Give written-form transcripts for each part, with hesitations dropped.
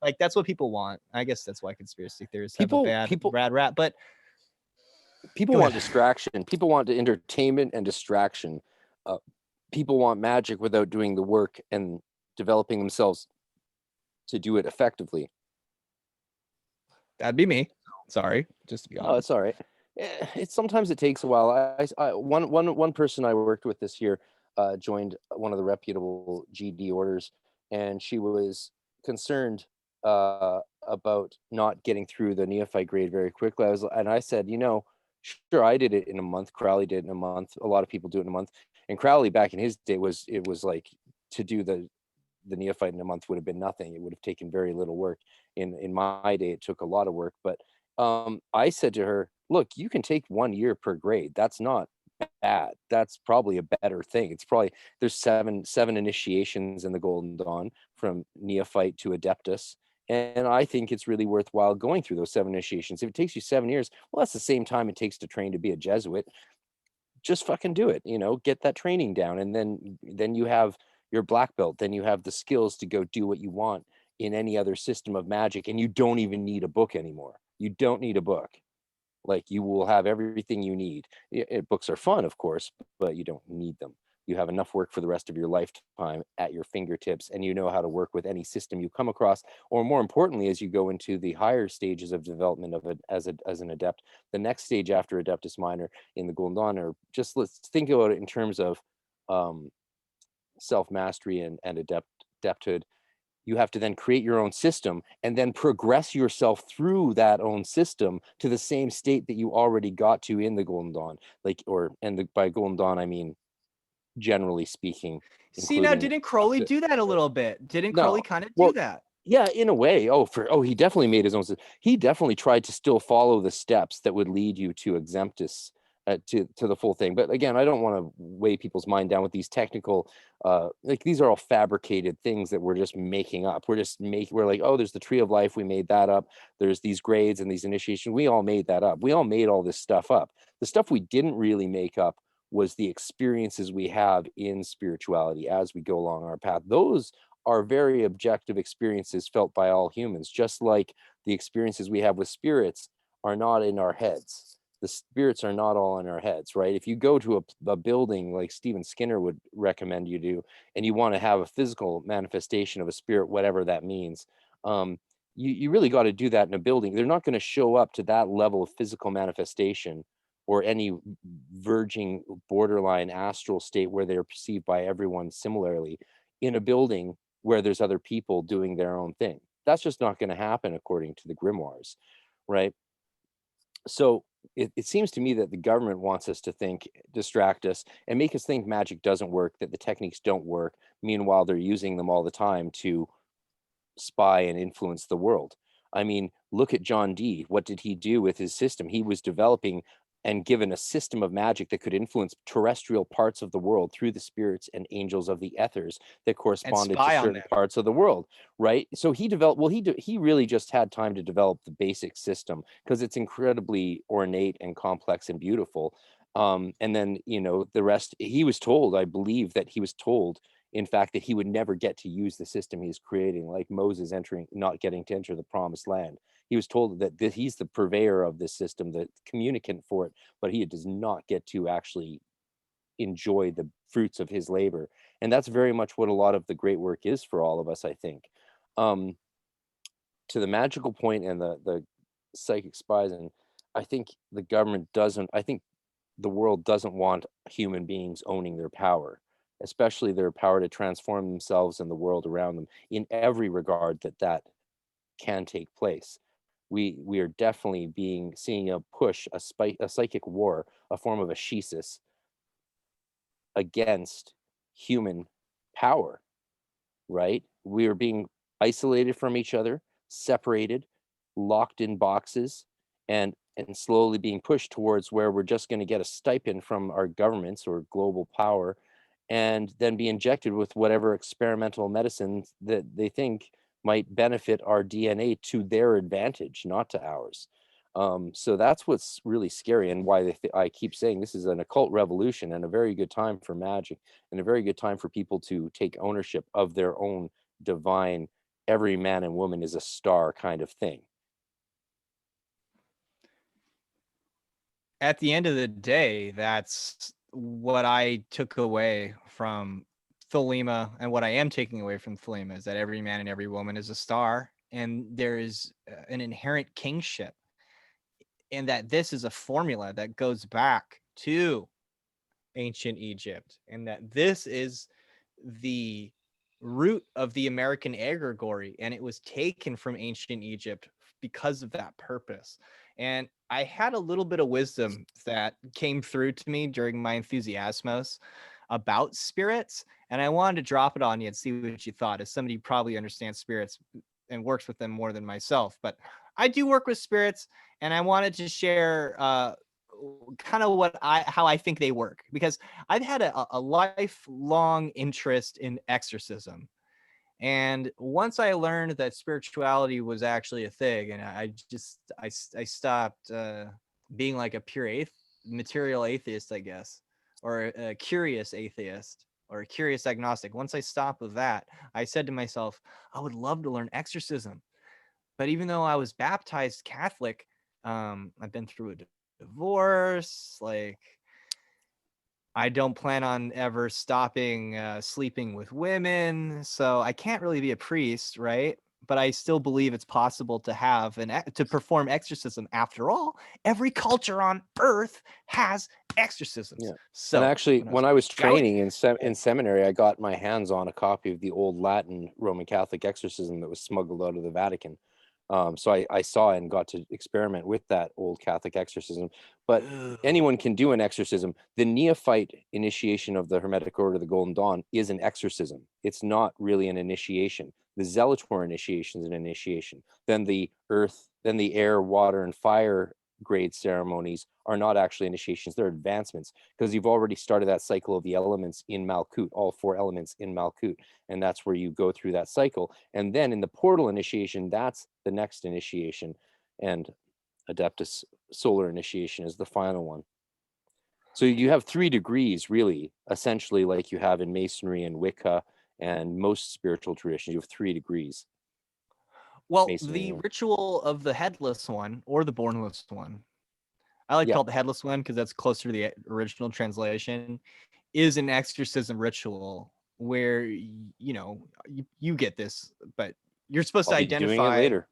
Like that's what people want. I guess that's why conspiracy theorists have a People bad people rad rap. But people go want ahead. distraction. People want entertainment and distraction. People want magic without doing the work and developing themselves to do it effectively. That'd be me. Sorry, just to be Oh, honest. it's all right. Sometimes it takes a while. One person I worked with this year joined one of the reputable GD orders, and she was concerned about not getting through the neophyte grade very quickly. I said, sure, I did it in a month. Crowley did it in a month. A lot of people do it in a month. And Crowley back in his day was like to do the neophyte in a month would have been nothing. It would have taken very little work. In my day, it took a lot of work. But I said to her, look, you can take 1 year per grade. That's not bad. That's probably a better thing. It's probably there's seven initiations in the Golden Dawn from neophyte to adeptus. And I think it's really worthwhile going through those 7 initiations. If it takes you 7 years, well, that's the same time it takes to train to be a Jesuit. Just fucking do it, get that training down. And then you have your black belt, then you have the skills to go do what you want in any other system of magic. And you don't even need a book anymore. You don't need a book. Like you will have everything you need. Books are fun, of course, but you don't need them. You have enough work for the rest of your lifetime at your fingertips, and you know how to work with any system you come across. Or more importantly, as you go into the higher stages of development of it as an adept, the next stage after Adeptus Minor in the Golden Dawn, or just let's think about it in terms of self-mastery and adepthood. You have to then create your own system and then progress yourself through that own system to the same state that you already got to in the Golden Dawn. By Golden Dawn, I mean, generally speaking, See, now including didn't Crowley do that a little bit? Didn't no, Crowley kind of do well, that? yeah, in a way. He definitely made his own. He definitely tried to still follow the steps that would lead you to exemptus, to the full thing. But again, I don't want to weigh people's mind down with these technical, these are all fabricated things that we're just making up. We're like, oh, there's the tree of life. We made that up. There's these grades and these initiations. We all made that up. We all made all this stuff up. The stuff we didn't really make up was the experiences we have in spirituality as we go along our path. Those are very objective experiences felt by all humans, just like the experiences we have with spirits are not in our heads. The spirits are not all in our heads, right? If you go to a building like Stephen Skinner would recommend you do, and you want to have a physical manifestation of a spirit, whatever that means, you really got to do that in a building. They're not going to show up to that level of physical manifestation or any verging borderline astral state where they're perceived by everyone similarly in a building where there's other people doing their own thing. That's just not going to happen according to the grimoires, right? So it seems to me that the government wants us to think, distract us, and make us think magic doesn't work, that the techniques don't work. Meanwhile, they're using them all the time to spy and influence the world. I mean, look at John Dee. What did he do with his system? He was developing and given a system of magic that could influence terrestrial parts of the world through the spirits and angels of the ethers that And corresponded to spy on certain them. parts of the world, right? So he developed, well, he really just had time to develop the basic system because it's incredibly ornate and complex and beautiful. And then, the rest, he was told, I believe that he was told, in fact, that he would never get to use the system he's creating, like Moses not getting to enter the promised land. He was told that he's the purveyor of this system, the communicant for it, but he does not get to actually enjoy the fruits of his labor. And that's very much what a lot of the great work is for all of us, I think. To the magical point and the psychic spies, and I think the government doesn't, I think the world doesn't want human beings owning their power, especially their power to transform themselves and the world around them in every regard that can take place. We are definitely seeing a push, a psychic war, a form of ascesis against human power, right? We are being isolated from each other, separated, locked in boxes, and slowly being pushed towards where we're just going to get a stipend from our governments or global power and then be injected with whatever experimental medicines that they think might benefit our DNA to their advantage, not to ours. So that's what's really scary, and why I keep saying this is an occult revolution and a very good time for magic and a very good time for people to take ownership of their own divine every man and woman is a star kind of thing. At the end of the day, that's what I took away from Thelema, and what I am taking away from Thelema is that every man and every woman is a star, and there is an inherent kingship, and that this is a formula that goes back to ancient Egypt, and that this is the root of the American egregore, and it was taken from ancient Egypt because of that purpose. And I had a little bit of wisdom that came through to me during my enthusiasmos about spirits, and I wanted to drop it on you and see what you thought, as somebody who probably understands spirits and works with them more than myself. But I do work with spirits, and I wanted to share kind of how I think they work, because I've had a lifelong interest in exorcism. And once I learned that spirituality was actually a thing, and I stopped being like a pure material atheist, I guess, or a curious atheist, or a curious agnostic. Once I stopped with that, I said to myself, I would love to learn exorcism. But even though I was baptized Catholic, I've been through a divorce. Like, I don't plan on ever stopping sleeping with women, so I can't really be a priest, right? But I still believe it's possible to have to perform exorcism. After all, every culture on earth has exorcisms. Yeah. And So actually, when I was when I was scouting, training in seminary, I got my hands on a copy of the old Latin Roman Catholic exorcism that was smuggled out of the Vatican. So I saw and got to experiment with that old Catholic exorcism. But anyone can do an exorcism. The neophyte initiation of the Hermetic Order of the Golden Dawn is an exorcism. It's not really an initiation. The Zelator initiation is an initiation. Then the earth, then the air, water, and fire grade ceremonies are not actually initiations, they're advancements, because you've already started that cycle of the elements in Malkut, all 4 elements in Malkut, and that's where you go through that cycle. And then in the portal initiation, that's the next initiation, and Adeptus Solar initiation is the final one. So you have 3 degrees, really, essentially, like you have in Masonry and Wicca and most spiritual traditions. You have 3 degrees. well, Masonry, the yeah. ritual of the Headless One, or the Bornless One, I like to Yeah. call it the Headless One because that's closer to the original translation, is an exorcism ritual where, you get this, but you're supposed I'll to be doing it identify. later.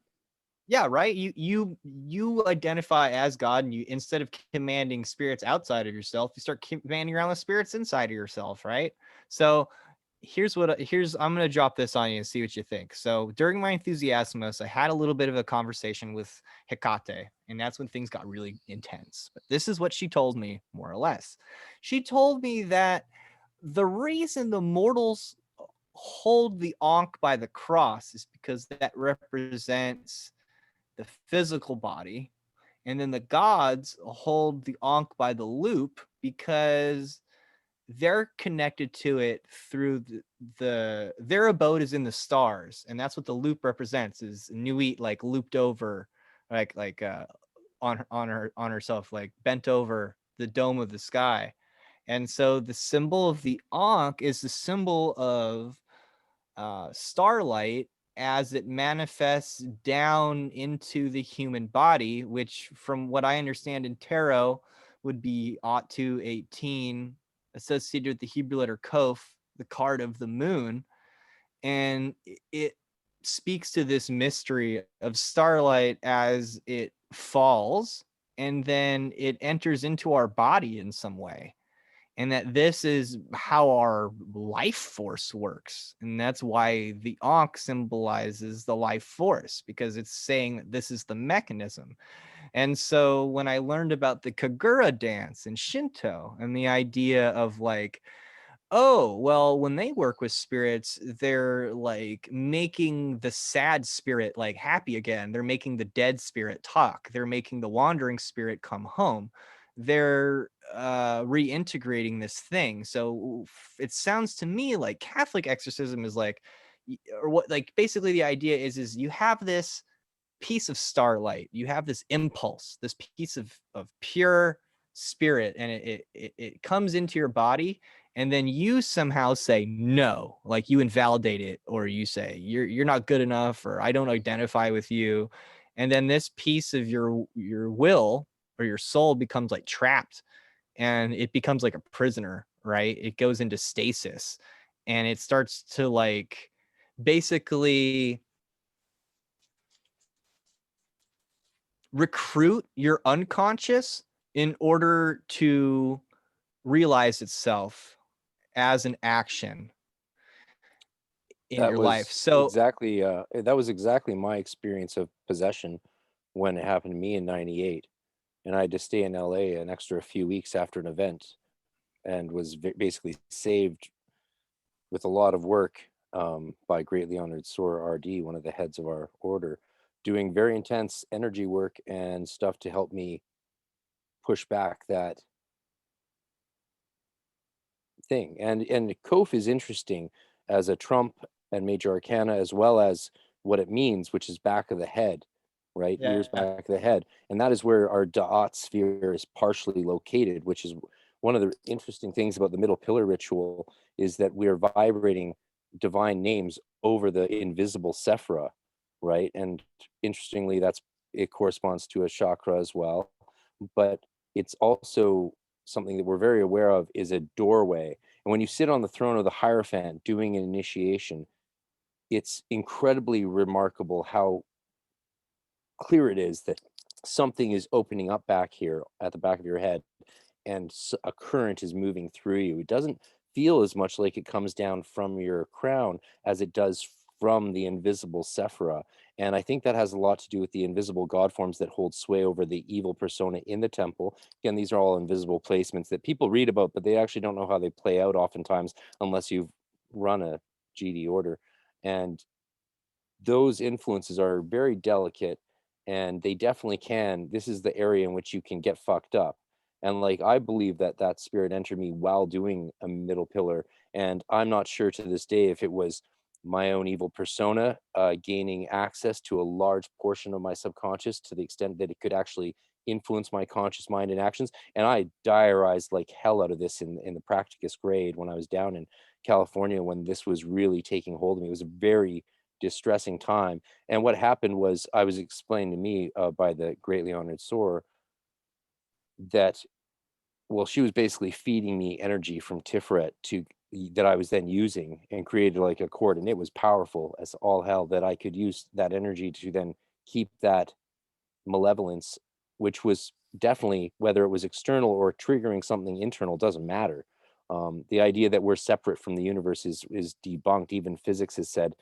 Yeah, right. You identify as God, and you, instead of commanding spirits outside of yourself, you start commanding around the spirits inside of yourself, right? So I'm gonna drop this on you and see what you think. So during my enthusiasmos, I had a little bit of a conversation with Hecate, and that's when things got really intense. But this is what she told me, more or less. She told me that the reason the mortals hold the Ankh by the cross is because that represents the physical body, and then the gods hold the Ankh by the loop because they're connected to it through their abode is in the stars, and that's what the loop represents, is Nuit, like looped over, like on herself, like bent over the dome of the sky. And so the symbol of the Ankh is the symbol of starlight as it manifests down into the human body, which, from what I understand in tarot, would be Ottu 18, associated with the Hebrew letter Kof, the card of the moon. And it speaks to this mystery of starlight as it falls, and then it enters into our body in some way, and that this is how our life force works. And that's why the Ankh symbolizes the life force, because it's saying that this is the mechanism. And so when I learned about the Kagura dance in Shinto, and the idea of like, oh, well, when they work with spirits, they're like making the sad spirit like happy again. They're making the dead spirit talk. They're making the wandering spirit come home. They're reintegrating this thing. So it sounds to me like Catholic exorcism is like, or what, like basically the idea is you have this piece of starlight, you have this impulse, this piece of pure spirit, and it comes into your body, and then you somehow say no, like you invalidate it, or you say you're not good enough, or I don't identify with you, and then this piece of your will or your soul becomes like trapped, and it becomes like a prisoner, right? It goes into stasis, and it starts to like basically recruit your unconscious in order to realize itself as an action in That your life. was So exactly my experience of possession when it happened to me in '98, and I had to stay in LA an extra few weeks after an event, and was basically saved with a lot of work by greatly honored Sora RD, one of the heads of our order, doing very intense energy work and stuff to help me push back that thing. And Kof is interesting as a trump and major arcana, as well as what it means, which is back of the head, right? yeah, Ears, back of the head. And that is where our Da'at sphere is partially located, which is one of the interesting things about the middle pillar ritual, is that we're vibrating divine names over the invisible Sephira, right? And interestingly, it corresponds to a chakra as well. But it's also something that we're very aware of is a doorway. And when you sit on the throne of the Hierophant doing an initiation, it's incredibly remarkable how clear it is that something is opening up back here at the back of your head, and a current is moving through you. It doesn't feel as much like it comes down from your crown as it does from the invisible Sephira. And I think that has a lot to do with the invisible god forms that hold sway over the evil persona in the temple. Again, these are all invisible placements that people read about, but they actually don't know how they play out oftentimes unless you've run a GD order. And those influences are very delicate, and they definitely can. This is the area in which you can get fucked up. And like, I believe that that spirit entered me while doing a middle pillar, and I'm not sure to this day if it was my own evil persona gaining access to a large portion of my subconscious to the extent that it could actually influence my conscious mind and actions. And I diarized like hell out of this in the practicus grade when I was down in California, when this was really taking hold of me. It was a very distressing time. And what happened was, I was explained to me by the greatly honored Sor that, well, she was basically feeding me energy from Tiferet to that I was then using, and created like a cord, and it was powerful as all hell, that I could use that energy to then keep that malevolence, which was definitely, whether it was external or triggering something internal, doesn't matter. The idea that we're separate from the universe is debunked. Even physics has said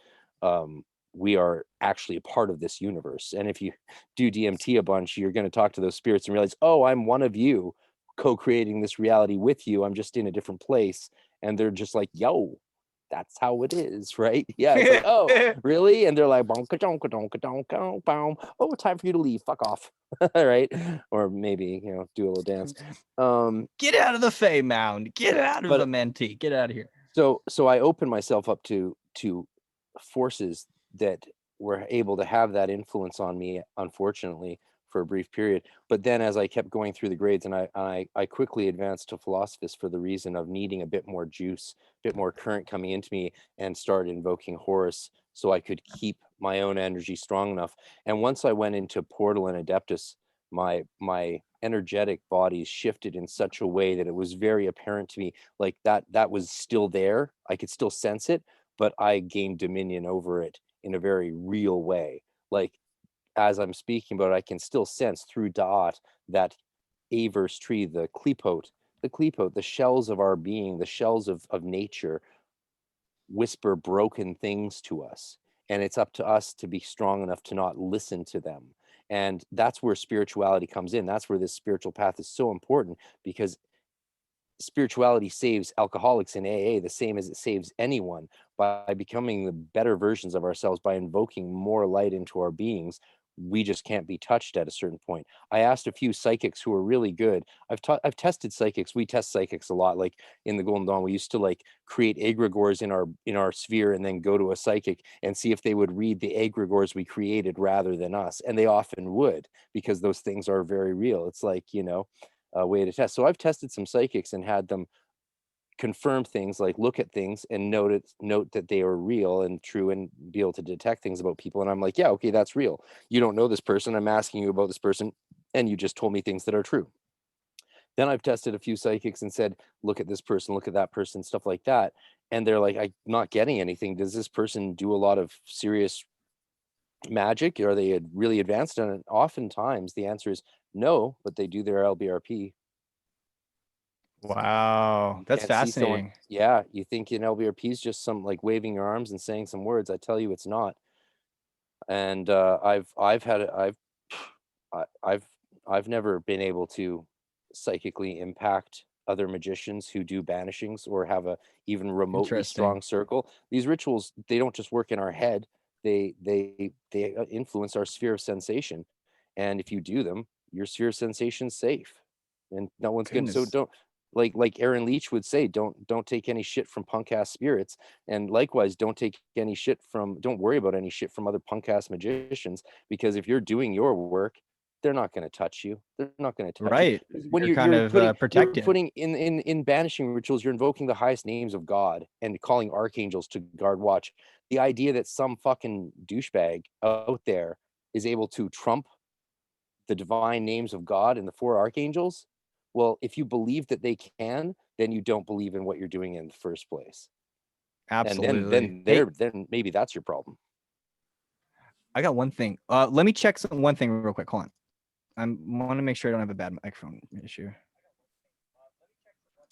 we are actually a part of this universe. And if you do DMT a bunch, you're going to talk to those spirits and realize, oh, I'm one of you, co-creating this reality with you. I'm just in a different place. And they're just like, yo, that's how it is, right? Yeah, it's like, oh, really? And they're like, bonka donka donka donka boom. Oh, time for you to leave. Fuck off. Right? Or maybe, do a little dance. get out of the Fey Mound. Get out of But the Menti. Get out of here. so I opened myself up to forces that were able to have that influence on me, unfortunately, for a brief period. But then as I kept going through the grades, and I quickly advanced to Philosophus for the reason of needing a bit more juice, a bit more current coming into me, and started invoking Horus so I could keep my own energy strong enough. And once I went into Portal and Adeptus, my energetic body shifted in such a way that it was very apparent to me, like that was still there. I could still sense it, but I gained dominion over it in a very real way. Like, as I'm speaking about it, I can still sense through Da'at that averse tree, the clipote, the shells of our being, the shells of nature whisper broken things to us. And it's up to us to be strong enough to not listen to them. And that's where spirituality comes in. That's where this spiritual path is so important, because spirituality saves alcoholics in AA the same as it saves anyone, by becoming the better versions of ourselves, by invoking more light into our beings. We just can't be touched at a certain point. I asked a few psychics who are really good. I've tested psychics. We test psychics a lot. Like in the Golden Dawn, we used to like create egregores in our sphere, and then go to a psychic and see if they would read the egregores we created rather than us. And they often would, because those things are very real. It's like, a way to test. So I've tested some psychics and had them confirm things, like look at things and note that they are real and true, and be able to detect things about people. And I'm like, yeah, okay, that's real. You don't know this person. I'm asking you about this person, and you just told me things that are true. Then I've tested a few psychics and said, look at this person, look at that person, stuff like that. And they're like, I'm not getting anything. Does this person do a lot of serious magic? Are they really advanced? And oftentimes the answer is no, but they do their LBRP. Wow, You that's can't see someone. fascinating. Yeah, you think an LBRP is just some like waving your arms and saying some words. I tell you, it's not. And I've had I- I've I've never been able to psychically impact other magicians who do banishings or have a even remotely Interesting. strong circle. These rituals, they don't just work in our head. They influence our sphere of sensation. And if you do them, your sphere of sensation's safe. And no one's gonna, so Goodness. don't, like Aaron Leach would say, don't take any shit from punk ass spirits. And likewise, don't worry about any shit from other punk ass magicians, because if you're doing your work, they're not going to touch you. They're not going to touch you. Right. When You're you're kind you're of putting you're protected. putting in banishing rituals, you're invoking the highest names of God and calling archangels to guard watch. The idea that some fucking douchebag out there is able to trump the divine names of God and the four archangels, well, if you believe that they can, then you don't believe in what you're doing in the first place. And then Absolutely. then Hey, there then maybe that's your problem. I got one thing. Let me check one thing real quick. Hold on. I want to make sure I don't have a bad microphone issue.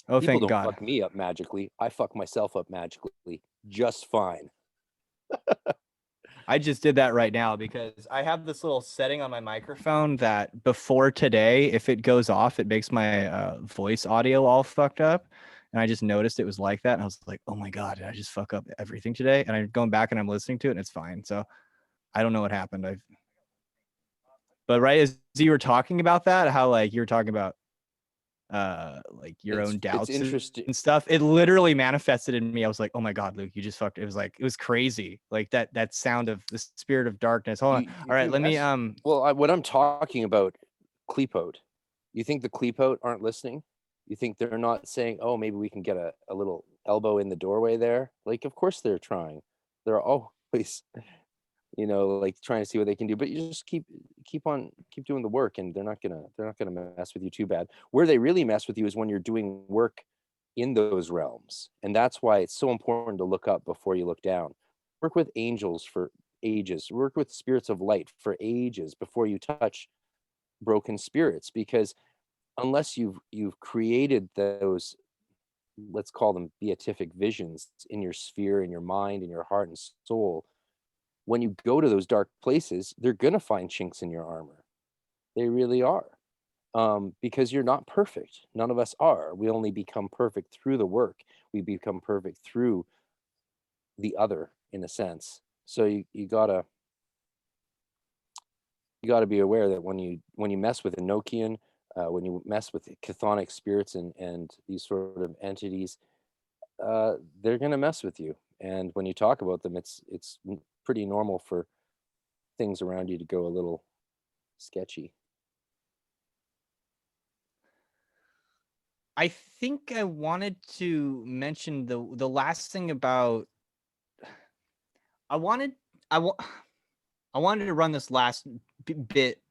Oh, People thank don't God. fuck me up magically. I fuck myself up magically just fine. I just did that right now because I have this little setting on my microphone that before today, if it goes off, it makes my voice audio all fucked up. And I just noticed it was like that. And I was like, oh my God, did I just fuck up everything today? And I'm going back and I'm listening to it and it's fine. So I don't know what happened. But right as you were talking about that, how like you were talking about like your own It's doubts and interesting. stuff, it literally manifested in me. I was like, oh my God, Luke, you just fucked. It was like, it was crazy, like that sound of the spirit of darkness. Hold on. All right, You let me mess. Well, what I'm talking about, clipoate. You think the clipoate aren't listening? You think they're not saying, oh, maybe we can get a little elbow in the doorway there? Like, of course they're trying. They're always, like trying to see what they can do. But you just keep doing the work, and they're not gonna mess with you too bad. Where they really mess with you is when you're doing work in those realms, and that's why it's so important to look up before you look down. Work with angels for ages. Work with spirits of light for ages before you touch broken spirits, because unless you've created those, let's call them beatific visions, in your sphere, in your mind, in your heart and soul, when you go to those dark places, they're going to find chinks in your armor. They really are. Because you're not perfect. None of us are. We only become perfect through the work. We become perfect through the other, in a sense. So you gotta be aware that when you mess with Enochian, when you mess with chthonic spirits and these sort of entities, they're gonna mess with you. And when you talk about them, it's pretty normal for things around you to go a little sketchy. I think I wanted to mention the last thing about I wanted I wa- I wanted to run this last bit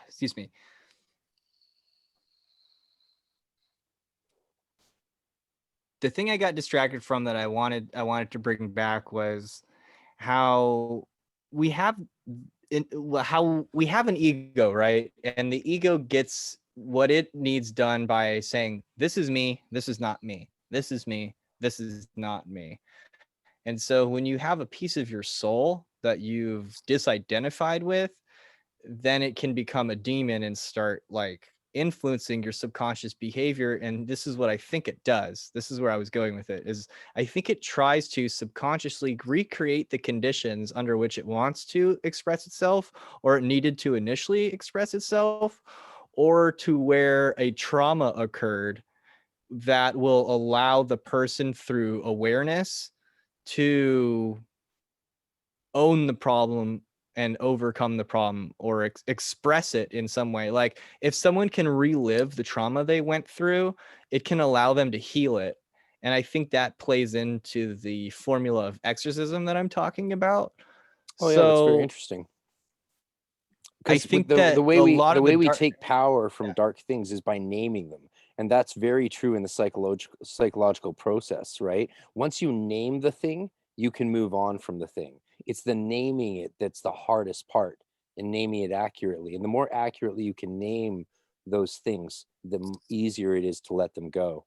excuse me. The thing I got distracted from that I wanted to bring back was how we have how we have an ego, right? And the ego gets what it needs done by saying, this is me, this is not me. This is me, this is not me. And so when you have a piece of your soul that you've disidentified with, then it can become a demon and start like influencing your subconscious behavior. And this is what I think it does. This is where I was going with it, is I think it tries to subconsciously recreate the conditions under which it wants to express itself, or it needed to initially express itself, or to where a trauma occurred that will allow the person through awareness to own the problem and overcome the problem, or express it in some way. Like if someone can relive the trauma they went through, it can allow them to heal it. And I think that plays into the formula of exorcism that I'm talking about. Oh yeah, that's very So interesting. I Because think the that way a we lot the of the way we dark, take power from yeah. dark things is by naming them, and that's very true in the psychological process, right? Once you name the thing, you can move on from the thing. It's the naming it that's the hardest part, and naming it accurately. And the more accurately you can name those things, the easier it is to let them go.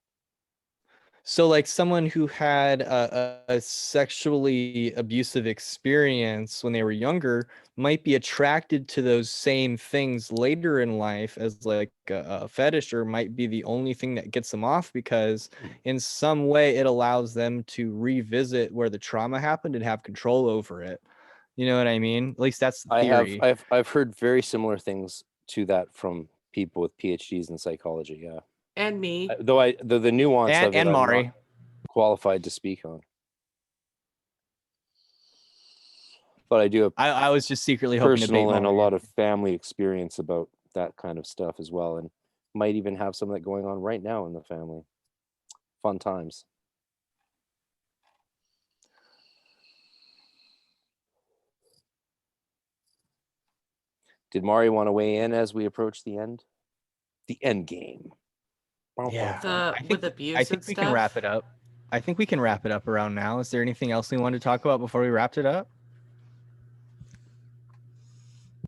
So like someone who had a sexually abusive experience when they were younger might be attracted to those same things later in life as like a fetish, or might be the only thing that gets them off, because in some way it allows them to revisit where the trauma happened and have control over it. You know what I mean? At least that's the theory. I've heard very similar things to that from people with PhDs in psychology. Yeah. And me. Though the nuance of it, And I'm not Mari. qualified to speak on. But I do have I was just secretly hoping to bait personal and a Mari. lot of family experience about that kind of stuff as well, and might even have some of that going on right now in the family. Fun times. Did Mari want to weigh in as we approach the end? The end game. Yeah. With abuse I think and we stuff. can wrap it up. I think we can wrap it up around now. Is there anything else we want to talk about before we wrapped it up?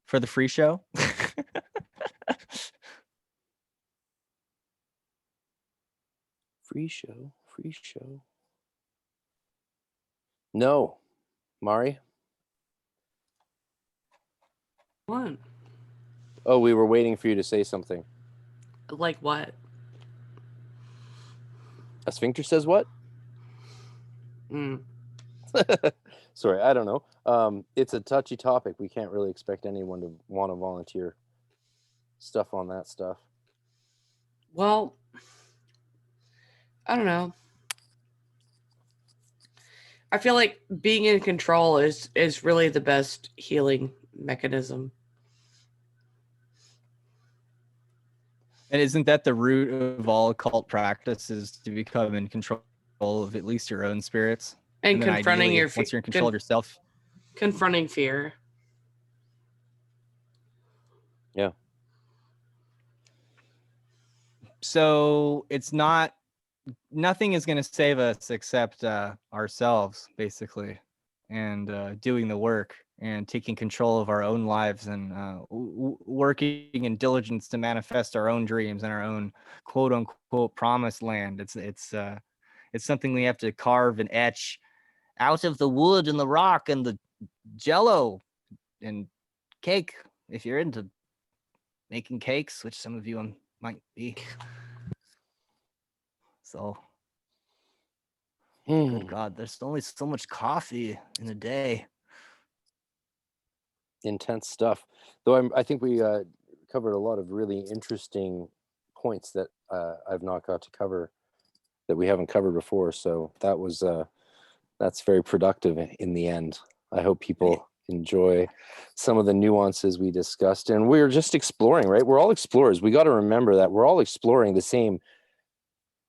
For the free show? Free show. Free show. No. Mari? What? Oh, we were waiting for you to say something. Like what? A sphincter says what? Mm. Sorry, I don't know. It's a touchy topic. We can't really expect anyone to want to volunteer stuff on that stuff. Well, I don't know. I feel like being in control is really the best healing mechanism. And isn't that the root of all occult practices, to become in control of at least your own spirits? And then confronting ideally, your once you're in control of yourself. Confronting fear. Yeah. So it's nothing is going to save us except ourselves, basically, and doing the work and taking control of our own lives, and working in diligence to manifest our own dreams and our own quote unquote promised land. It's something we have to carve and etch out of the wood and the rock and the jello and cake, if you're into making cakes, which some of you might be. So, good God, there's only so much coffee in a day. Intense stuff. Though I think we covered a lot of really interesting points that I've not got to cover, that we haven't covered before. So that's very productive in the end. I hope people enjoy some of the nuances we discussed, and we're just exploring, right? We're all explorers. We got to remember that we're all exploring the same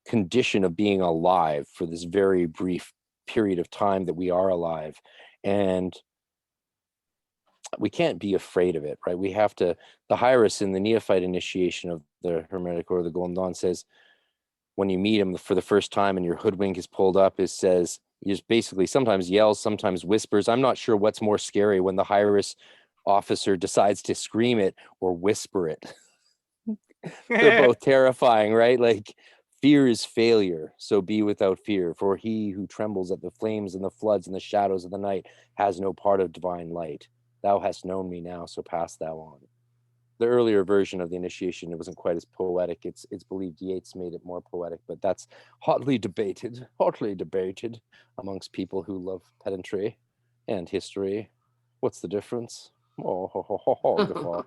condition of being alive for this very brief period of time that we are alive, and we can't be afraid of it, right? We have to. The Hieros in the neophyte initiation of the Hermetic or the Golden Dawn says, when you meet him for the first time and your hoodwink is pulled up, it says, he just basically sometimes yells, sometimes whispers. I'm not sure what's more scary, when the Hieros officer decides to scream it or whisper it. They're both terrifying, right? Like, fear is failure, so be without fear. For he who trembles at the flames and the floods and the shadows of the night has no part of divine light. Thou hast known me now, so pass thou on. The earlier version of the initiation, it wasn't quite as poetic. It's believed Yeats made it more poetic, but that's hotly debated amongst people who love pedantry and history. What's the difference? Guffaw.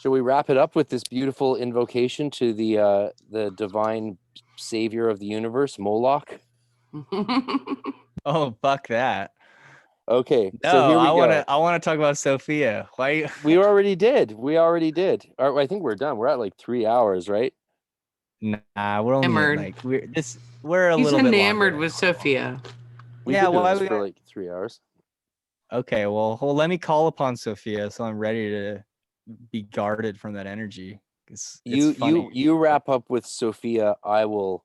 Shall we wrap it up with this beautiful invocation to the divine savior of the universe, Moloch? Oh, fuck that. Okay, No, so here we go. I wanna talk about Sophia. Why? We already did. I think we're done. We're at like 3 hours, right? Nah, we're only at, Enamored. like we're a He's little bit enamored longer. with Sophia. We've Yeah, been doing why this we for got- like 3 hours. Okay, well, let me call upon Sophia so I'm ready to be guarded from that energy. It's funny. You wrap up with Sophia. I will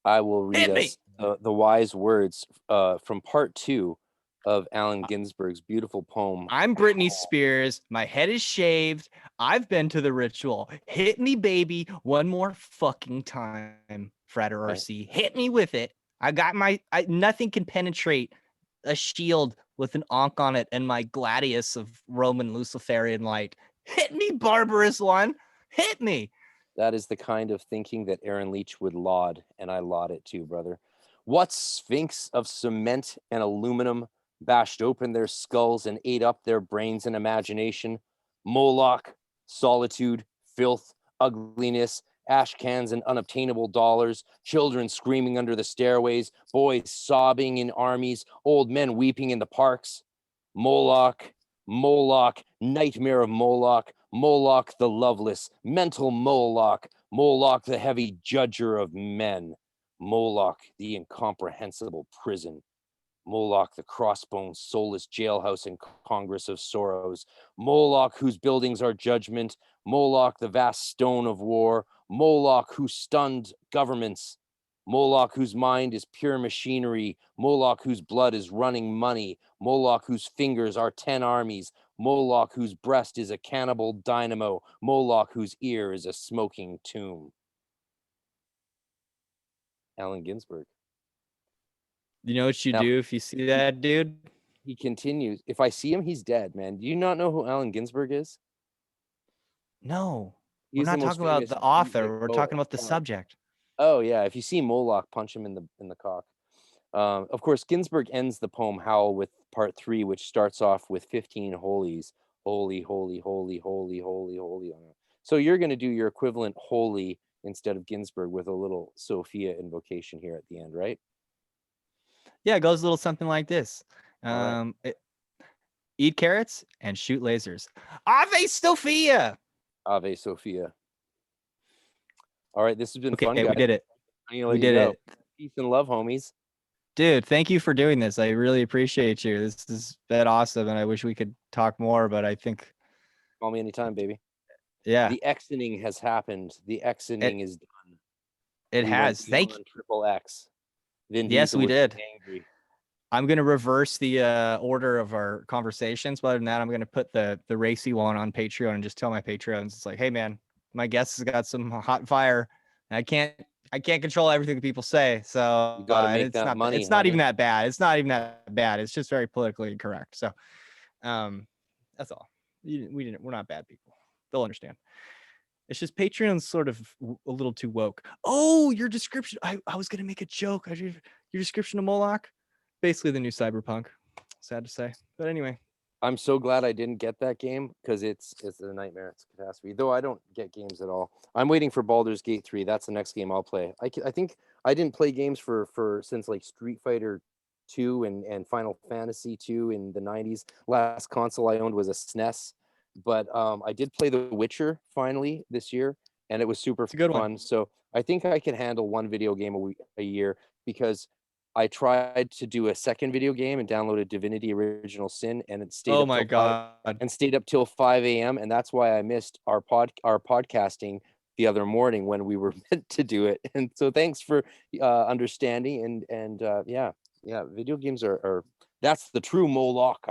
read Hit me! us the wise words from part 2 of Allen Ginsberg's beautiful poem. I'm Britney Spears. My head is shaved. I've been to the ritual. Hit me, baby, one more fucking time, Frater Right. RC. Hit me with it. I got nothing can penetrate a shield with an ankh on it and my gladius of Roman Luciferian light. Hit me, barbarous one. Hit me. That is the kind of thinking that Aaron Leach would laud, and I laud it too, brother. What sphinx of cement and aluminum bashed open their skulls and ate up their brains and imagination? Moloch, solitude, filth, ugliness, ash cans and unobtainable dollars, children screaming under the stairways, boys sobbing in armies, old men weeping in the parks. Moloch, Moloch, nightmare of Moloch, Moloch the loveless, mental Moloch, Moloch the heavy judger of men, Moloch the incomprehensible prison, Moloch the crossbones, soulless jailhouse and congress of sorrows, Moloch whose buildings are judgment, Moloch the vast stone of war, Moloch who stunned governments, Moloch whose mind is pure machinery, Moloch whose blood is running money, Moloch whose fingers are 10 armies, Moloch whose breast is a cannibal dynamo, Moloch whose ear is a smoking tomb. Allen Ginsberg. You know what you Now- do if you see that dude? He continues, if I see him, he's dead, man. Do you not know who Allen Ginsberg is? No. He's We're the not most talking about famous the author. music We're poet. talking about the subject. Oh yeah, if you see Moloch, punch him in the cock. Of course, Ginsberg ends the poem Howl with part 3, which starts off with 15 holies. Holy, holy, holy, holy, holy, holy. So you're going to do your equivalent holy instead of Ginsberg with a little Sophia invocation here at the end, right? Yeah, it goes a little something like this. All right. Eat carrots and shoot lasers. Ave Sophia! Ave Sophia. All right, this has been Okay, fun, guys. we did it. I'm gonna We let you did go. it. Peace and love, homies. Dude, thank you for doing this. I really appreciate you. This has been awesome, and I wish we could talk more, but I think, Call me anytime, baby. yeah, The Xing has happened. The Xing is done. it We has. went Thank you. beyond triple X. Vin Yes, Diesel we was did. angry. I'm gonna reverse the order of our conversations, but other than that, I'm gonna put the racy one on Patreon and just tell my Patreons, it's like, hey man, my guest has got some hot fire. And I can't control everything that people say. So You got to make it's that not money. it's not even honey. that bad. It's not even that bad. It's just very politically incorrect. So that's all. We're not bad people. They'll understand. It's just Patreon's sort of a little too woke. Oh, your description. I was gonna make a joke. Your description of Moloch, basically the new Cyberpunk. Sad to say, but anyway. I'm so glad I didn't get that game because it's a nightmare. It's a catastrophe. Though I don't get games at all. I'm waiting for Baldur's Gate 3. That's the next game I'll play. I think I didn't play games for since like Street Fighter 2 and Final Fantasy 2 in the 90s. Last console I owned was a SNES, but I did play The Witcher finally this year, and it was super It's a good fun. one. So I think I can handle one video game a year because I tried to do a second video game and downloaded Divinity Original Sin, and it stayed Oh up my till 5 god. and stayed up till 5 a.m. And that's why I missed our podcasting the other morning when we were meant to do it. And so thanks for understanding. And yeah, video games are that's the true Moloch.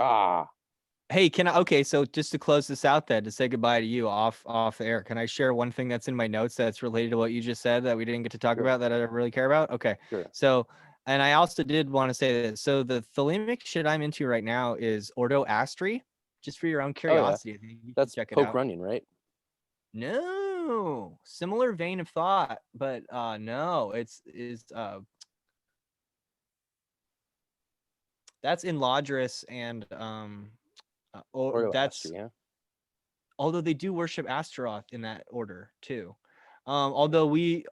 Hey, okay, so just to close this out then, to say goodbye to you off air, can I share one thing that's in my notes that's related to what you just said that we didn't get to talk Sure. about that I really care about? Okay. Sure. So, and I also did want to say that, so the thelemic shit I'm into right now is Ordo Astri, just for your own curiosity. I think you That's can check it Poke out. Runyon, right? No, similar vein of thought, but no, that's in Lodris and Ordo that's Astri, yeah. although they do worship Astaroth in that order too. Although we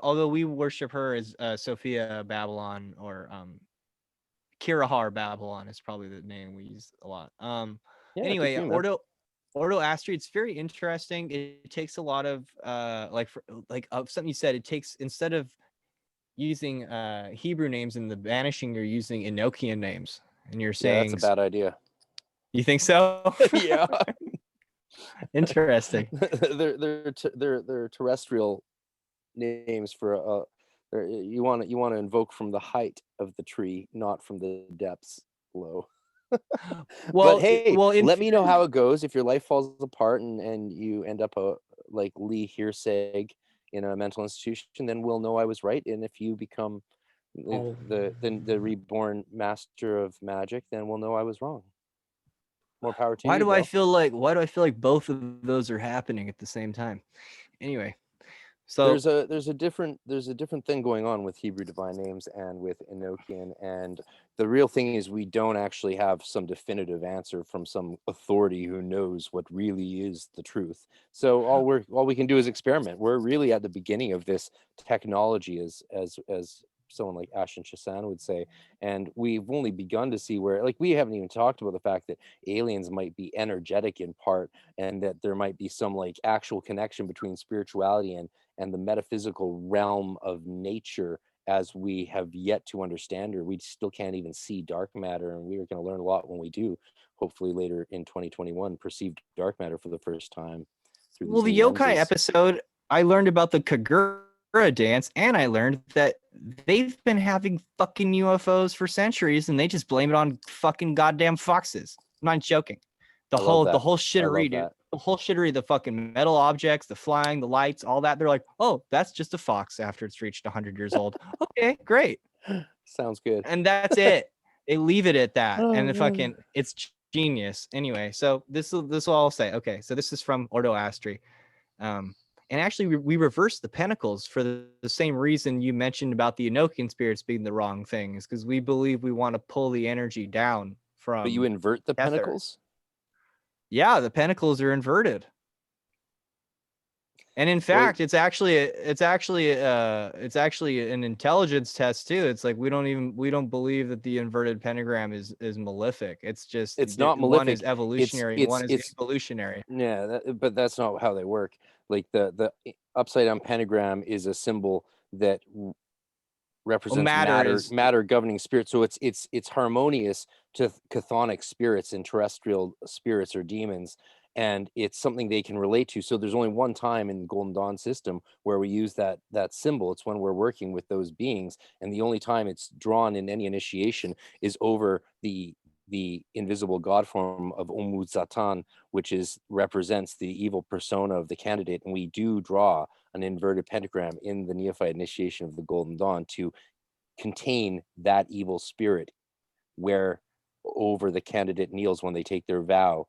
worship her as Sophia Babylon, or Kirahar Babylon is probably the name we use a lot. Yeah, good Anyway, for you, man. Ordo Astri, it's very interesting. It takes a lot of something you said. It takes, instead of using Hebrew names in the banishing, you're using Enochian names, and you're Yeah, that's a saying, bad idea. you think so? Yeah. Interesting. They're terrestrial names for you want to invoke from the height of the tree, not from the depths below. But hey, let me know how it goes. If your life falls apart and you end up like Lee Hearsay in a mental institution, then we'll know I was right. And if you become the reborn master of magic, then we'll know I was wrong. More power to you. Why do I feel like both of those are happening at the same time? Anyway, so there's a different thing going on with Hebrew divine names and with Enochian, and the real thing is we don't actually have some definitive answer from some authority who knows what really is the truth. So all we can do is experiment. We're really at the beginning of this technology, as someone like Ashen Chassan would say, and we've only begun to see where, like, we haven't even talked about the fact that aliens might be energetic in part, and that there might be some like actual connection between spirituality and the metaphysical realm of nature as we have yet to understand, or we still can't even see dark matter. And we are going to learn a lot when we do, hopefully later in 2021, perceive dark matter for the first time through these the new yokai lenses. episode, I learned about the Kagura dance, and I learned that they've been having fucking UFOs for centuries, and they just blame it on fucking goddamn foxes. I'm not joking. The whole shittery, dude. The whole shittery, the fucking metal objects, the flying, the lights, all that. They're like, oh, that's just a fox after it's reached 100 years old. Okay, great. Sounds good. And that's it. They leave it at that. And the fucking, it's genius. Anyway, so this will all say. Okay, so this is from Ordo Astri. And actually, we reversed the pentacles for the same reason you mentioned about the Enochian spirits being the wrong thing, is because we believe we want to pull the energy down from. But you invert the Ether. pentacles? Yeah, the pentacles are inverted. And in fact, it's actually an intelligence test too. It's like we don't believe that the inverted pentagram is malefic. It's just not malefic. One is evolutionary, one is evolutionary. Yeah, but that's not how they work. Like the upside down pentagram is a symbol that represents matter governing spirit. So it's harmonious to chthonic spirits and terrestrial spirits or demons, and it's something they can relate to. So there's only one time in the Golden Dawn system where we use that symbol. It's when we're working with those beings, and the only time it's drawn in any initiation is over the invisible god form of Omuzatan, which represents the evil persona of the candidate. And we do draw an inverted pentagram in the neophyte initiation of the Golden Dawn to contain that evil spirit where over the candidate kneels when they take their vow.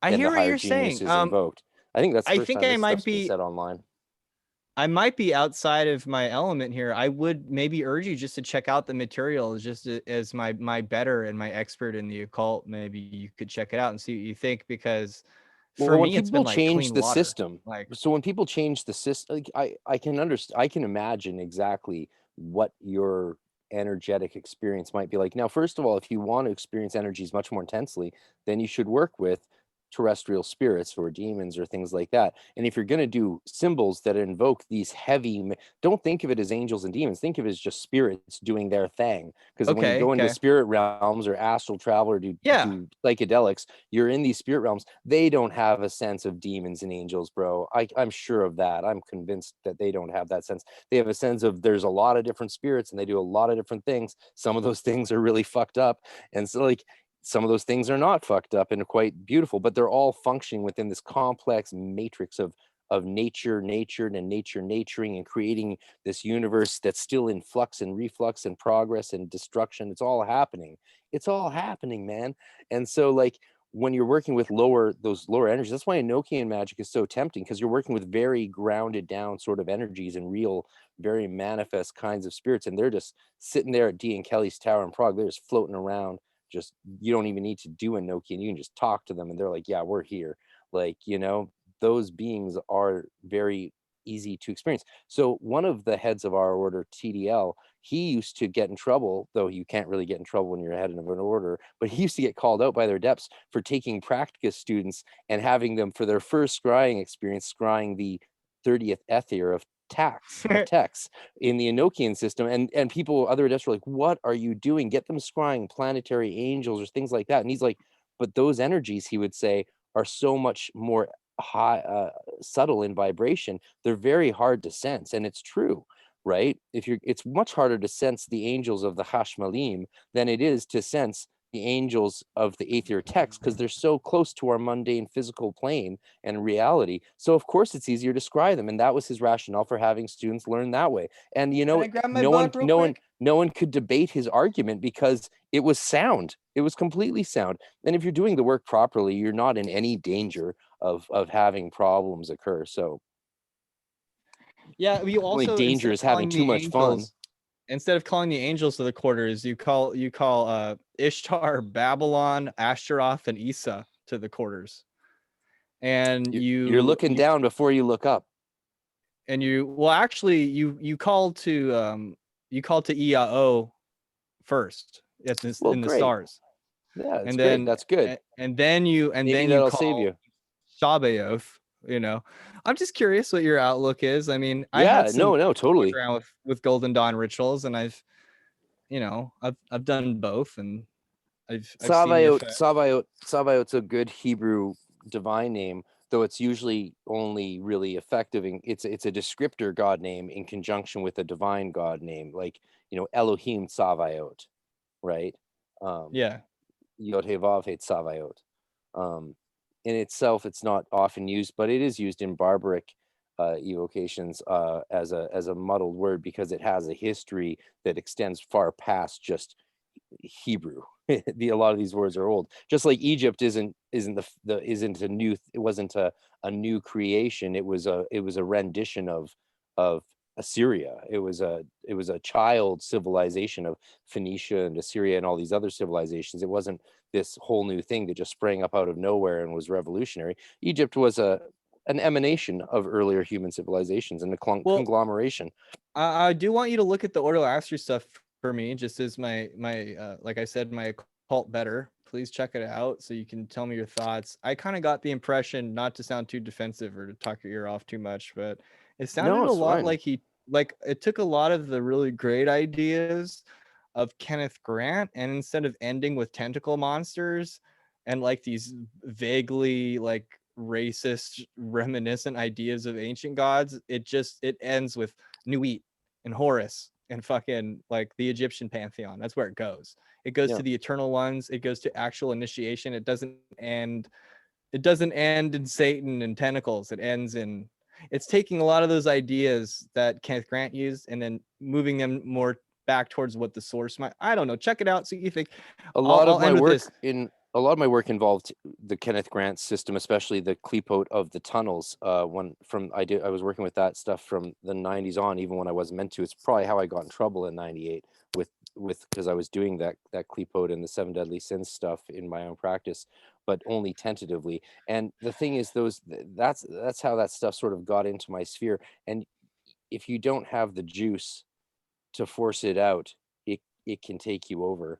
I hear what you're saying. Is invoked. I think that's the first time I might be said online. I might be outside of my element here. I would maybe urge you just to check out the material, just as my better and my expert in the occult. Maybe you could check it out and see what you think, because for me, it's been like change the water. System. Like, so when people change the system, like, I can understand, I can imagine exactly what your energetic experience might be like. Now, first of all, if you want to experience energies much more intensely, then you should work with terrestrial spirits or demons or things like that. And if you're going to do symbols that invoke these heavy, don't think of it as angels and demons, think of it as just spirits doing their thing. Because when you go into spirit realms or astral travel or do psychedelics, you're in these spirit realms. They don't have a sense of demons and angels, bro. I'm sure of that. I'm convinced that they don't have that sense. They have a sense of there's a lot of different spirits and they do a lot of different things. Some of those things are really fucked up, and so like some of those things are not fucked up and quite beautiful, but they're all functioning within this complex matrix of nature naturing and creating this universe that's still in flux and reflux and progress and destruction. It's all happening, man. And so like when you're working with those lower energies, that's why Enochian magic is so tempting, because you're working with very grounded down sort of energies and real, very manifest kinds of spirits, and they're just sitting there at D and Kelly's tower in Prague. They're just floating around. Just, you don't even need to do Enochian. You can just talk to them and they're like, yeah, we're here. Like, you know, those beings are very easy to experience. So one of the heads of our order, TDL, he used to get in trouble, though you can't really get in trouble when you're head of an order, but he used to get called out by their depths for taking practicus students and having them for their first scrying experience, scrying the 30th ether of Tex in the Enochian system, and people, other adepts were like, what are you doing? Get them scrying planetary angels or things like that. And he's like, but those energies, he would say, are so much more high, subtle in vibration. They're very hard to sense, and it's true, right? It's much harder to sense the angels of the Hashmalim than it is to sense the angels of the Aether text, because they're so close to our mundane physical plane and reality. So of course it's easier to scry them, and that was his rationale for having students learn that way. And you Can know, I grab my book real quick? no one could debate his argument because it was sound. It was completely sound. And if you're doing the work properly, you're not in any danger of having problems occur. So Yeah, you only also danger is having too much fun. Instead of calling the angels to the quarters, you call Ishtar, Babylon, Ashtaroth, and Isa to the quarters. And you're looking down before you look up. And actually you call to EAO first. It's in the stars. Yeah, that's great. That's good. And then you that'll call save you. Sabaoth. I'm just curious what your outlook is. I mean, I yeah, had some totally around with Golden Dawn rituals, and I've done both, and I've seen the effect. Sabaoth's a good Hebrew divine name, though it's usually only really effective in it's a descriptor god name in conjunction with a divine god name, like Elohim Sabaoth, right? Yeah. Yod-Heh-Vav-Heh Sabaoth. In itself, it's not often used, but it is used in barbaric evocations as a muddled word, because it has a history that extends far past just Hebrew. A lot of these words are old. Just like Egypt isn't a new. It wasn't a new creation. It was a rendition of Assyria. It was a child civilization of Phoenicia and Assyria and all these other civilizations. It wasn't this whole new thing that just sprang up out of nowhere and was revolutionary. Egypt was an emanation of earlier human civilizations and a conglomeration. I do want you to look at the Ordo-Astri stuff for me, just as my like I said, my occult better. Please check it out so you can tell me your thoughts. I kind of got the impression, not to sound too defensive or to talk your ear off too much, but it sounded a lot like it took a lot of the really great ideas of Kenneth Grant, and instead of ending with tentacle monsters and like these vaguely like racist reminiscent ideas of ancient gods, it ends with Nuit and Horus and fucking like the Egyptian pantheon. That's where it goes. It goes to the eternal ones. It goes to actual initiation. It doesn't end in Satan and tentacles. It's taking a lot of those ideas that Kenneth Grant used and then moving them more back towards what the source might. I don't know. Check it out. See what you think. A lot of my work involved the Kenneth Grant system, especially the clipoate of the tunnels. I was working with that stuff from the 90s on, even when I wasn't meant to. It's probably how I got in trouble in 98 because I was doing that clipoate and the 7 deadly sins stuff in my own practice, but only tentatively. And the thing is, that's how that stuff sort of got into my sphere. And if you don't have the juice to force it out, it can take you over.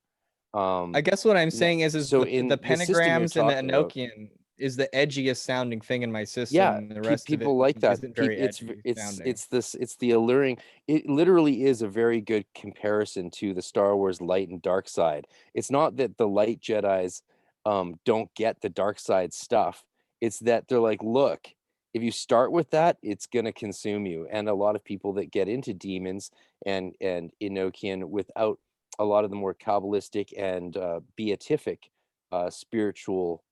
I guess what I'm saying is so the pentagrams and the Enochian is the edgiest sounding thing in my system. Yeah, and the rest people of it like that. isn't very edgy sounding. It's the alluring. It literally is a very good comparison to the Star Wars light and dark side. It's not that the light Jedis don't get the dark side stuff. It's that they're like, look, if you start with that, it's gonna consume you. And a lot of people that get into demons and Enochian without a lot of the more Kabbalistic and beatific spiritual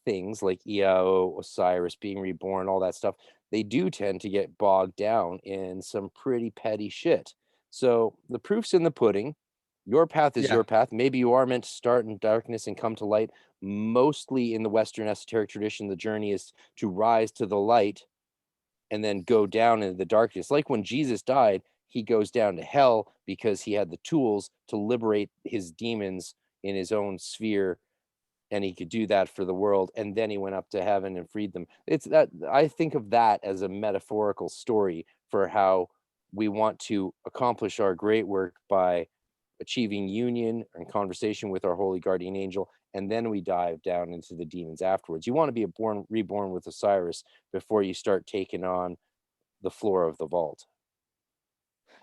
things like Eo, Osiris, being reborn, all that stuff, they do tend to get bogged down in some pretty petty shit. So the proof's in the pudding. Your path is your path. Maybe you are meant to start in darkness and come to light. Mostly in the Western esoteric tradition, the journey is to rise to the light and then go down into the darkness. Like when Jesus died, he goes down to hell because he had the tools to liberate his demons in his own sphere, and he could do that for the world, and then he went up to heaven and freed them. It's that I think of that as a metaphorical story for how we want to accomplish our great work by achieving union and conversation with our holy guardian angel, and then we dive down into the demons afterwards. You want to be reborn with Osiris before you start taking on the floor of the vault.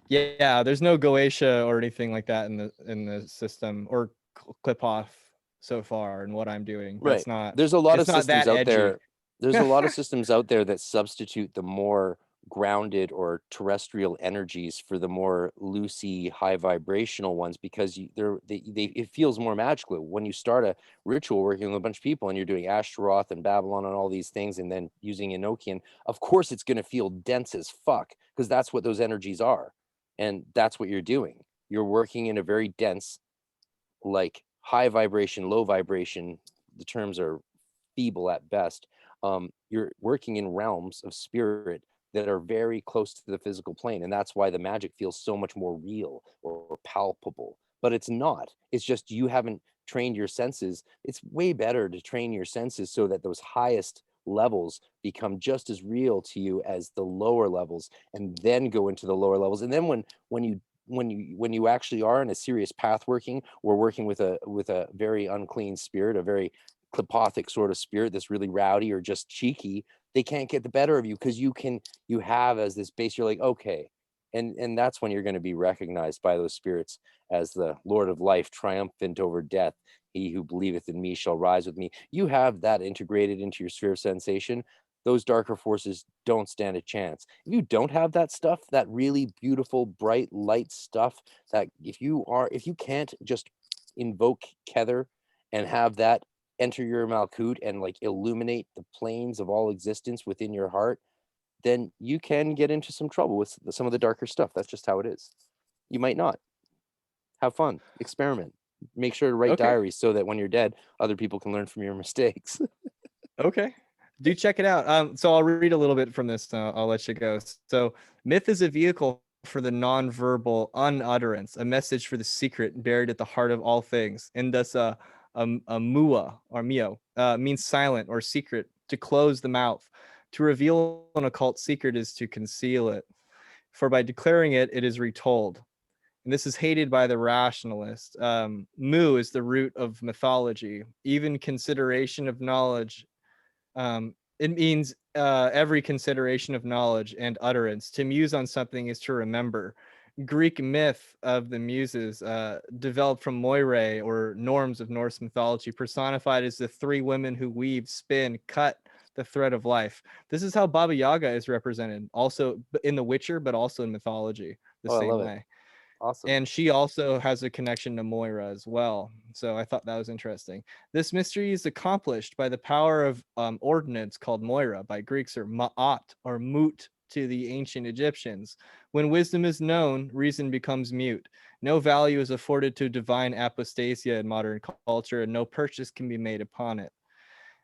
Yeah, there's no Goetia or anything like that in the system, or clip off so far in what I'm doing. Right. That's not. There's a lot It's of not systems that out edgy. there. There's a lot of systems out there that substitute the more grounded or terrestrial energies for the more loosey, high vibrational ones, because it feels more magical when you start a ritual working with a bunch of people and you're doing Ashtaroth and Babylon and all these things, and then using Enochian. Of course, it's going to feel dense as fuck, because that's what those energies are, and that's what you're doing. You're working in a very dense, like high vibration, low vibration. The terms are feeble at best. You're working in realms of spirit that are very close to the physical plane, and that's why the magic feels so much more real or palpable. But it's not. It's just you haven't trained your senses. It's way better to train your senses so that those highest levels become just as real to you as the lower levels, and then go into the lower levels. And then when you actually are in a serious path working, or working with a very unclean spirit, a very clipothic sort of spirit that's really rowdy or just cheeky, they can't get the better of you, because you have as this base, you're like, okay. And that's when you're going to be recognized by those spirits as the Lord of life, triumphant over death. He who believeth in me shall rise with me. You have that integrated into your sphere of sensation. Those darker forces don't stand a chance. If you don't have that stuff, that really beautiful, bright light stuff, that if you can't just invoke Kether and have that enter your Malkut and like illuminate the planes of all existence within your heart, then you can get into some trouble with some of the darker stuff. That's just how it is. You might not. Have fun, experiment, make sure to write Okay. diaries so that when you're dead, other people can learn from your mistakes. Okay. Do check it out. So I'll read a little bit from this. I'll let you go. So, myth is a vehicle for the non-verbal unutterance, a message for the secret buried at the heart of all things. And thus, a mua or mio means silent or secret, to close the mouth. To reveal an occult secret is to conceal it. For by declaring it, it is retold. And this is hated by the rationalist. Mu is the root of mythology. Even consideration of knowledge. It means every consideration of knowledge and utterance. To muse on something is to remember. Greek myth of the muses developed from Moirae, or norms of Norse mythology, personified as the three women who weave, spin, cut the thread of life. This is how Baba Yaga is represented, also in The Witcher, but also in mythology, the Oh, I same love it. way. Awesome. And she also has a connection to Moira as well. So I thought that was interesting. This mystery is accomplished by the power of ordinance called Moira by Greeks, or Ma'at or Mut to the ancient Egyptians. When wisdom is known, reason becomes mute. No value is afforded to divine apostasia in modern culture, and no purchase can be made upon it.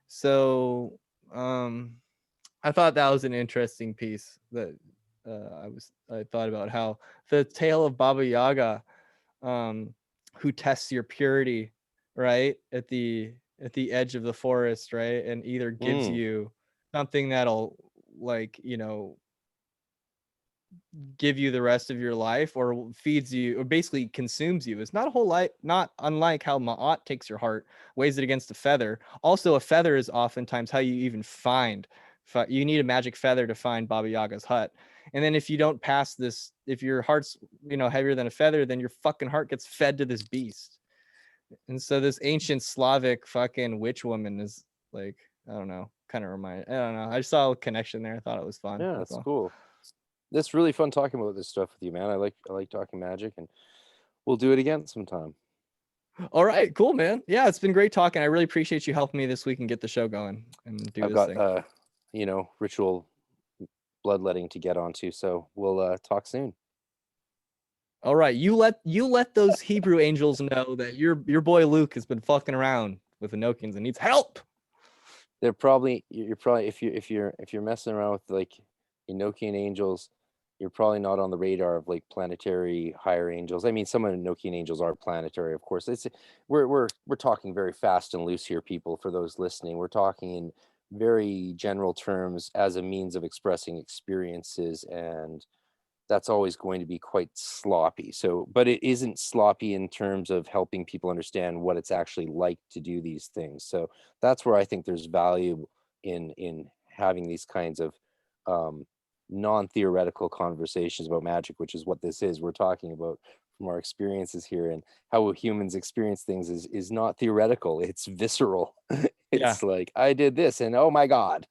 So I thought that was an interesting piece that I thought about how the tale of Baba Yaga, who tests your purity, right, at the edge of the forest, right, and either gives you something that'll, like, give you the rest of your life, or feeds you, or basically consumes you. It's not a whole lot, not unlike how Ma'at takes your heart, weighs it against a feather. Also, a feather is oftentimes how you even find. You need a magic feather to find Baba Yaga's hut. And then if you don't pass this, if your heart's heavier than a feather, then your fucking heart gets fed to this beast. And so this ancient Slavic fucking witch woman is like, I don't know, kind of I don't know. I just saw a connection there. I thought it was fun. Yeah, That's that's all. cool. It's really fun talking about this stuff with you, man. I like talking magic, and we'll do it again sometime. All right, cool, man. Yeah, it's been great talking. I really appreciate you helping me this week and get the show going and do I've this got thing. ritual bloodletting to get onto, so we'll talk soon. All right, you let those Hebrew angels know that your boy Luke has been fucking around with Enochians and needs help. You're probably if you're messing around with like Enochian angels, you're probably not on the radar of like planetary higher angels. I mean, some of the Enochian angels are planetary, of course. We're talking very fast and loose here, people. For those listening, we're talking in very general terms as a means of expressing experiences and that's always going to be quite sloppy. So, but it isn't sloppy in terms of helping people understand what it's actually like to do these things. So that's where I think there's value in having these kinds of non-theoretical conversations about magic, which is what this is. We're talking about from our experiences here, and how humans experience things is not theoretical, it's visceral. Yeah. It's like, I did this and oh my god.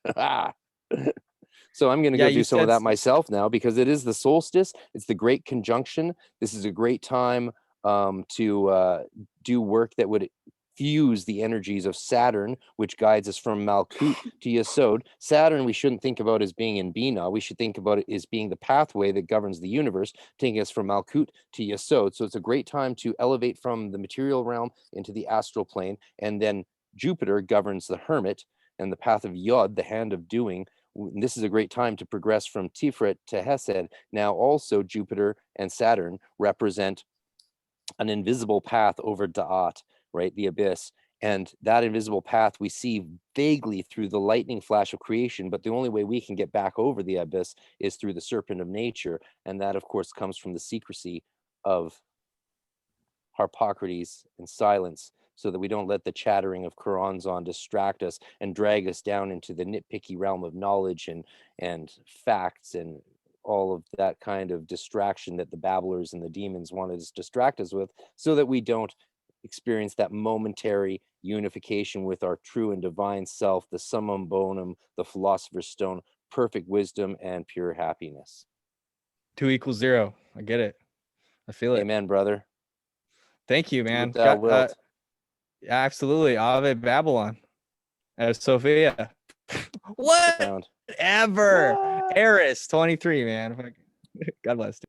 So I'm going to Yeah, go you do some of said that myself now, because it is the solstice. It's the great conjunction. This is a great time to do work that would fuse the energies of Saturn, which guides us from Malkut to Yesod. Saturn, we shouldn't think about as being in Bina. We should think about it as being the pathway that governs the universe, taking us from Malkut to Yesod. So it's a great time to elevate from the material realm into the astral plane. And then Jupiter governs the hermit, and the path of Yod, the hand of doing. This is a great time to progress from Tiferet to Hesed. Now also Jupiter and Saturn represent an invisible path over Da'at, right? The abyss. And that invisible path we see vaguely through the lightning flash of creation, but the only way we can get back over the abyss is through the serpent of nature. And that, of course, comes from the secrecy of Harpocrates and silence, so that we don't let the chattering of Choronzon distract us and drag us down into the nitpicky realm of knowledge and facts and all of that kind of distraction that the babblers and the demons want to distract us with, so that we don't experience that momentary unification with our true and divine self, the summum bonum, the philosopher's stone, perfect wisdom and pure happiness. 2 equals 0. I get it. I feel it. Amen, brother. Thank you, Do man. what thou wilt. Yeah, absolutely. Ave Babylon. Sophia. Profound. Whatever. Eris 23, man. God bless.